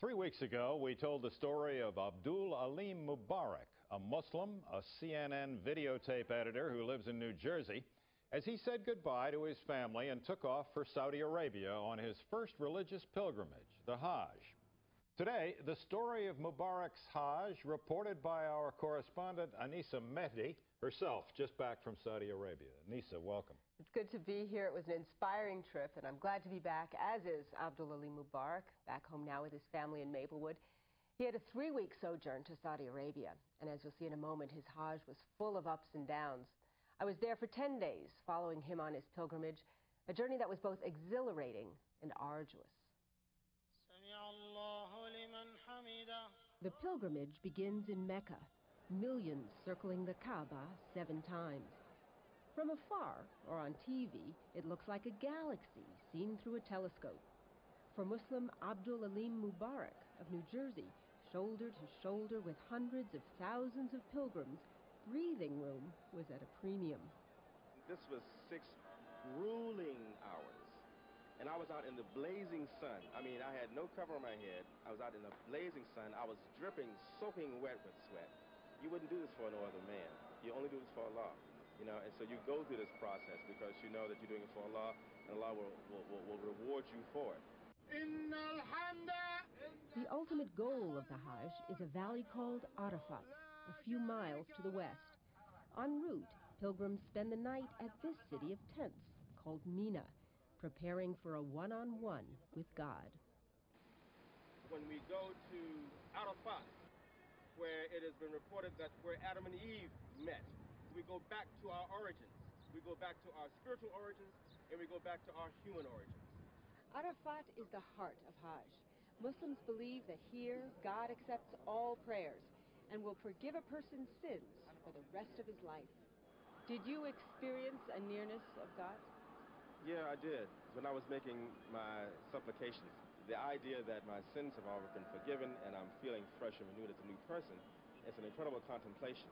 3 weeks ago, we told the story of Abdul Alim Mubarak, a Muslim, a CNN videotape editor who lives in New Jersey, as he said goodbye to his family and took off for Saudi Arabia on his first religious pilgrimage, the Hajj. Today, the story of Mubarak's Hajj, reported by our correspondent Anisa Mehdi herself, just back from Saudi Arabia. Anisa, welcome. It's good to be here. It was an inspiring trip, and I'm glad to be back, as is Abdul Alim Mubarak, back home now with his family in Maplewood. He had a 3-week sojourn to Saudi Arabia, and as you'll see in a moment, his Hajj was full of ups and downs. I was there for 10 days, following him on his pilgrimage, a journey that was both exhilarating and arduous. The pilgrimage begins in Mecca, millions circling the Kaaba 7 times. From afar, or on TV, it looks like a galaxy seen through a telescope. For Muslim Abdul Alim Mubarak of New Jersey, shoulder to shoulder with hundreds of thousands of pilgrims, breathing room was at a premium. This was 6 grueling hours, and I was out in the blazing sun. I mean, I had no cover on my head. I was out in the blazing sun. I was dripping, soaking wet with sweat. You wouldn't do this for no other man. You only do this for Allah. You know, and so you go through this process because you know that you're doing it for Allah, and Allah will reward you for it. The ultimate goal of the Hajj is a valley called Arafat, a few miles to the west. En route, pilgrims spend the night at this city of tents called Mina, preparing for a one-on-one with God. When we go to Arafat, where it has been reported that where Adam and Eve met, we go back to our origins. We go back to our spiritual origins, and we go back to our human origins. Arafat is the heart of Hajj. Muslims believe that here God accepts all prayers and will forgive a person's sins for the rest of his life. Did you experience a nearness of God? Yeah, I did. When I was making my supplications, the idea that my sins have already been forgiven and I'm feeling fresh and renewed as a new person, it's an incredible contemplation.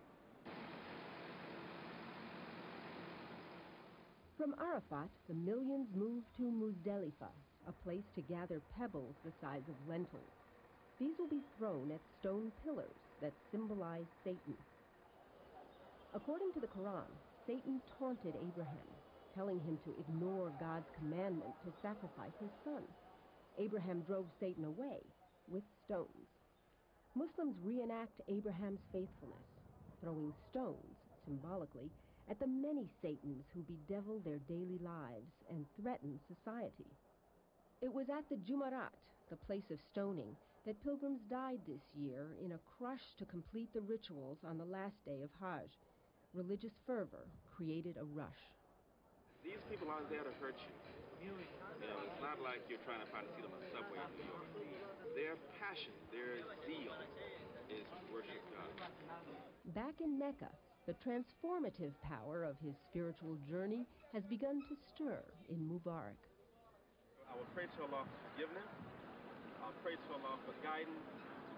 From Arafat, the millions move to Muzdalifah, a place to gather pebbles the size of lentils. These will be thrown at stone pillars that symbolize Satan. According to the Quran, Satan taunted Abraham, telling him to ignore God's commandment to sacrifice his son. Abraham drove Satan away with stones. Muslims reenact Abraham's faithfulness, throwing stones, symbolically, at the many Satans who bedevil their daily lives and threaten society. It was at the Jumarat, the place of stoning, that pilgrims died this year in a crush to complete the rituals on the last day of Hajj. Religious fervor created a rush. These people aren't there to hurt you. You know, it's not like you're trying to find a seat on the subway in New York. Their passion, their zeal is to worship God. Back in Mecca, the transformative power of his spiritual journey has begun to stir in Mubarak. I will pray to Allah for forgiveness. I'll pray to Allah for guidance.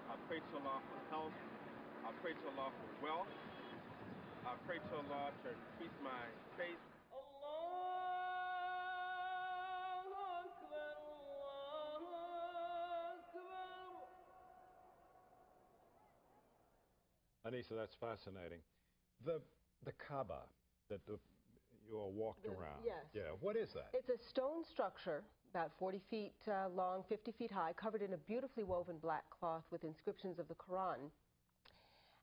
I'll pray to Allah for health. I'll pray to Allah for wealth. I'll pray to Allah to increase my faith. Anisa, that's fascinating. The Kaaba that you all walked around. Yes. Yeah, what is that? It's a stone structure, about 40 feet long, 50 feet high, covered in a beautifully woven black cloth with inscriptions of the Quran.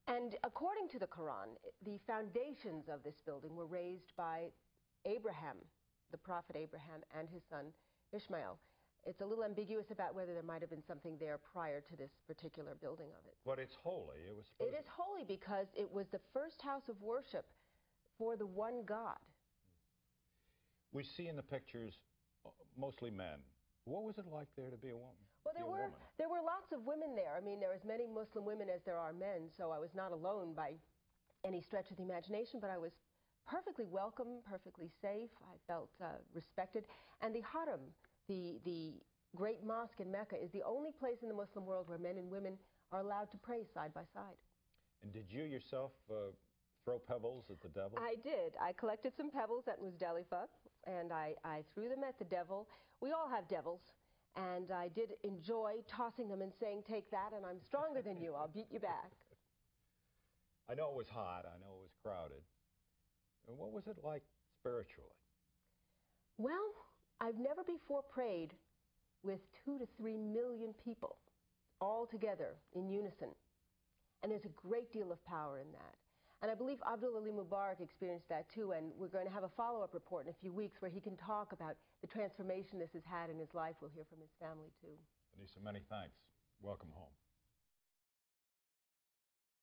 And according to the Quran, the foundations of this building were raised by Abraham, the prophet Abraham, and his son Ishmael. It's a little ambiguous about whether there might have been something there prior to this particular building of it. But it's holy. It is holy because it was the first house of worship for the one God. We see in the pictures mostly men. What was it like there to be a woman? Well, there were lots of women there. I mean, there are as many Muslim women as there are men, so I was not alone by any stretch of the imagination, but I was perfectly welcome, perfectly safe. I felt respected. And the Haram, the great mosque in Mecca, is the only place in the Muslim world where men and women are allowed to pray side by side. And did you yourself throw pebbles at the devil? I did. I collected some pebbles at Muzdalifah, and I threw them at the devil. We all have devils, And I did enjoy tossing them and saying, take that, and I'm stronger than you. I'll beat you back. I know it was hot. I know it was crowded. And what was it like spiritually? Well, I've never before prayed with 2 to 3 million people all together in unison. And there's a great deal of power in that. And I believe Abdul Ali Mubarak experienced that too, and we're going to have a follow-up report in a few weeks where he can talk about the transformation this has had in his life. We'll hear from his family too. Anissa, many thanks. Welcome home.